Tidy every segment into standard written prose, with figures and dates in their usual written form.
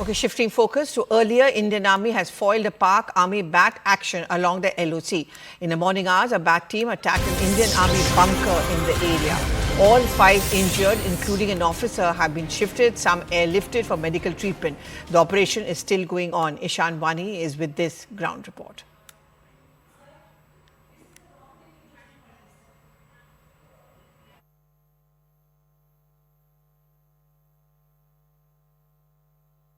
Okay, shifting focus to earlier, Indian Army has foiled a Pak Army bat action along the LoC. In the morning hours, a bat team attacked an Indian Army bunker in the area. All 5 injured, including an officer, have been shifted, some airlifted for medical treatment. The operation is still going on. Ishan Wani is with this ground report.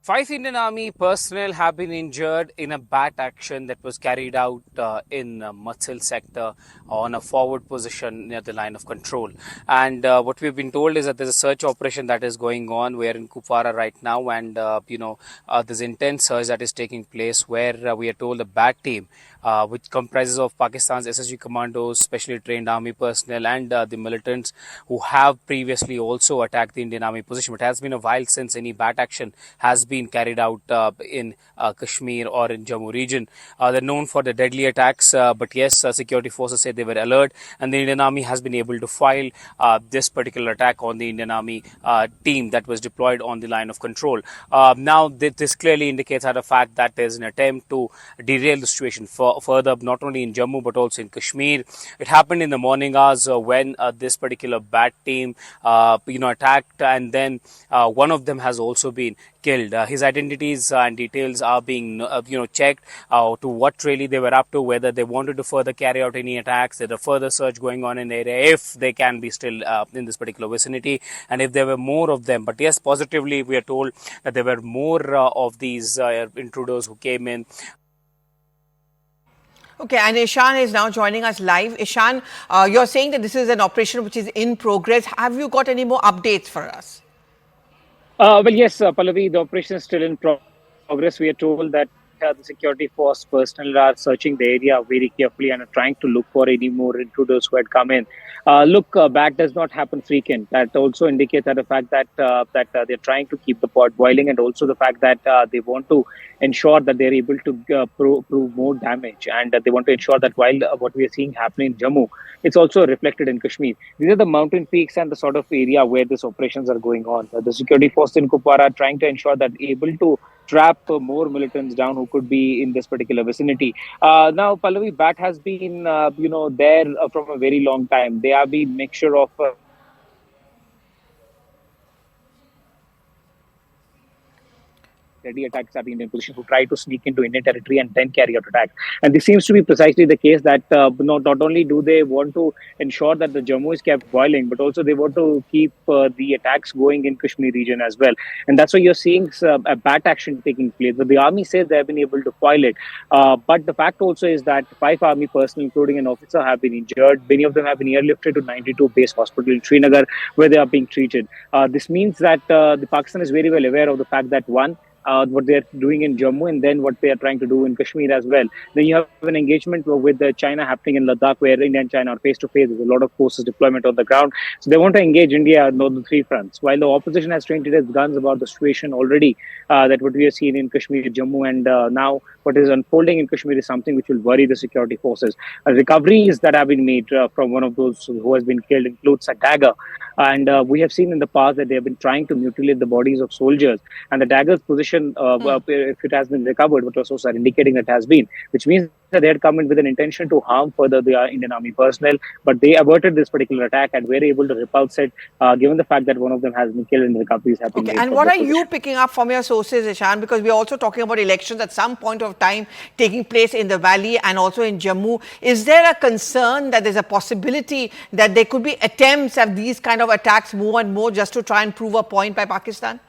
Five Indian Army personnel have been injured in a bat action that was carried out in Matsil sector on a forward position near the line of control. And what we've been told is that there's a search operation that is going on. We're in Kupwara right now, and there's intense search that is taking place where we are told the bat team, which comprises of Pakistan's SSG commandos, specially trained army personnel, and the militants who have previously also attacked the Indian Army position. It has been a while since any bat action has been carried out in Kashmir or in Jammu region. They're known for the deadly attacks, but yes, security forces say they were alert, and the Indian Army has been able to foil this particular attack on the Indian Army team that was deployed on the line of control. Now, this clearly indicates the fact that there's an attempt to derail the situation further, not only in Jammu but also in Kashmir. It happened in the morning hours when this particular bat team, attacked, and then one of them has also been killed. His identities and details are being, checked to what really they were up to, whether they wanted to further carry out any attacks. There's a further search going on in the area if they can be still in this particular vicinity, and if there were more of them. But yes, positively, we are told that there were more of these intruders who came in. Okay, and Ishan is now joining us live. Ishan, you're saying that this is an operation which is in progress. Have you got any more updates for us? Well, yes, Pallavi, the operation is still in progress. We are told that the security force personnel are searching the area very carefully and are trying to look for any more intruders who had come in. Bat does not happen frequent. That also indicates the fact that they're trying to keep the pot boiling, and also the fact that they want to ensure that they're able to prove more damage, and they want to ensure that while what we are seeing happening in Jammu, it's also reflected in Kashmir. These are the mountain peaks and the sort of area where these operations are going on. The security force in Kupwara are trying to ensure that able to trap more militants down who could be in this particular vicinity. Now, Pallavi, bat has been, there from a very long time. They have been mixture of attacks at the Indian position who try to sneak into Indian territory and then carry out attacks. And this seems to be precisely the case that not only do they want to ensure that the Jammu is kept boiling, but also they want to keep the attacks going in Kashmir region as well. And that's why you're seeing a bat action taking place. But the army says they have been able to foil it. But the fact also is that 5 army personnel, including an officer, have been injured. Many of them have been airlifted to 92 base hospital in Srinagar, where they are being treated. This means that the Pakistan is very well aware of the fact that what they are doing in Jammu, and then what they are trying to do in Kashmir as well. Then you have an engagement with China happening in Ladakh, where India and China are face to face. There's a lot of forces deployment on the ground. So they want to engage India on the 3 fronts. While the opposition has trained its guns about the situation already, that what we have seen in Kashmir, Jammu, and now what is unfolding in Kashmir is something which will worry the security forces. Recoveries that have been made from one of those who has been killed includes a dagger. And we have seen in the past that they have been trying to mutilate the bodies of soldiers. And the dagger's position, if it has been recovered, what also are indicating it has been, which means that they had come in with an intention to harm further the Indian Army personnel. But they averted this particular attack and were able to repulse it, given the fact that one of them has been killed and recoveries have been made. And what are you picking up from your sources, Ishan? Because we're also talking about elections at some point of time taking place in the valley and also in Jammu. Is there a concern that there's a possibility that there could be attempts at these kind of attacks more and more just to try and prove a point by Pakistan?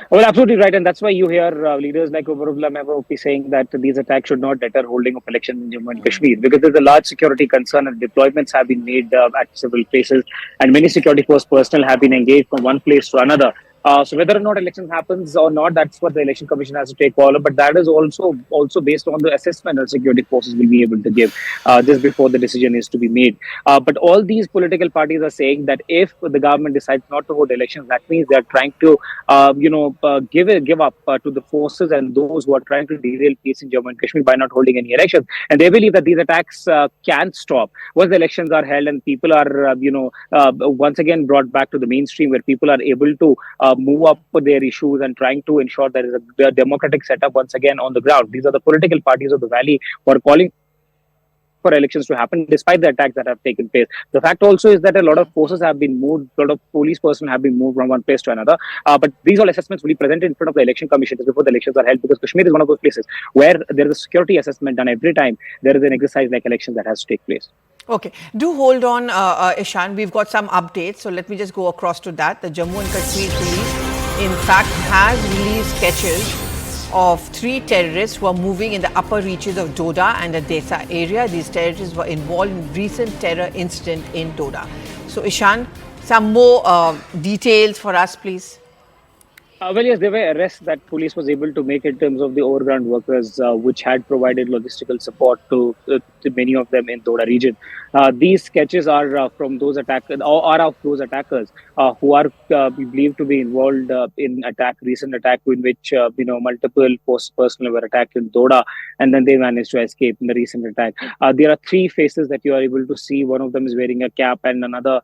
Well, absolutely right. And that's why you hear leaders like Umarullah Mehboobi saying that these attacks should not deter holding of elections in Jammu and Kashmir, because there's a large security concern and deployments have been made at several places, and many security force personnel have been engaged from one place to another. So whether or not election happens or not, that's what the election commission has to take call of. But that is also based on the assessment that security forces will be able to give just before the decision is to be made. But all these political parties are saying that if the government decides not to hold elections, that means they are trying to, give up to the forces and those who are trying to derail peace in Jammu and Kashmir by not holding any elections. And they believe that these attacks can stop once the elections are held and people are, once again brought back to the mainstream, where people are able to move up their issues and trying to ensure there is a democratic setup once again on the ground. These are the political parties of the valley who are calling for elections to happen despite the attacks that have taken place. The fact also is that a lot of forces have been moved, a lot of police personnel have been moved from one place to another. But these all assessments will be presented in front of the election commission before the elections are held, because Kashmir is one of those places where there is a security assessment done every time there is an exercise like elections that has to take place. Okay, do hold on, Ishan. We've got some updates, so let me just go across to that. The Jammu and Kashmir police, in fact, has released sketches of 3 terrorists who are moving in the upper reaches of Doda and the Desa area. These terrorists were involved in recent terror incident in Doda. So, Ishan, some more details for us, please. Well, yes, there were arrests that police was able to make in terms of the overground workers, which had provided logistical support to many of them in Doda region. These sketches are from those attackers, or are of those attackers who are believed to be involved in recent attack in which multiple personnel were attacked in Doda, and then they managed to escape in the recent attack. There are 3 faces that you are able to see. One of them is wearing a cap, and another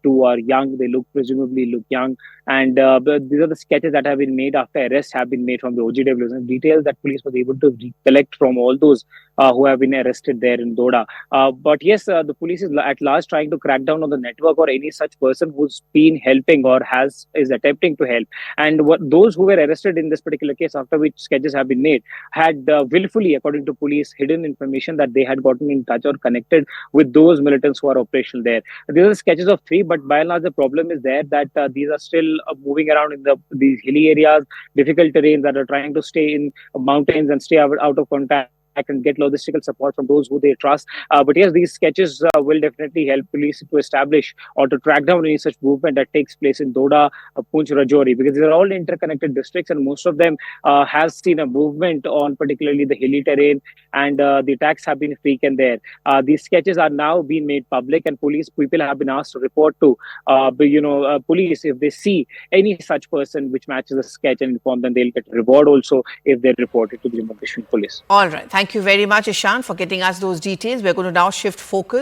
2 are young. They presumably look young. And these are the sketches that have been made after arrests have been made from the OGWs, and details that police was able to collect from all those who have been arrested there in Doda. But yes, the police is at large trying to crack down on the network or any such person who's been helping or is attempting to help. And those who were arrested in this particular case, after which sketches have been made, had willfully, according to police, hidden information that they had gotten in touch or connected with those militants who are operational there. These are sketches of 3, but by and large, the problem is there that these are still moving around in these hilly areas, difficult terrains, that are trying to stay in mountains and stay out of contact and get logistical support from those who they trust. But yes, these sketches will definitely help police to establish or to track down any such movement that takes place in Doda, Poonch, Rajouri, because these are all interconnected districts, and most of them has seen a movement on particularly the hilly terrain, and the attacks have been frequent there. These sketches are now being made public, and people have been asked to report to police if they see any such person which matches the sketch, and inform them. They'll get a reward also if they report it to the Jammu Kashmir police. All right. Thank you very much, Ishan, for getting us those details. We're going to now shift focus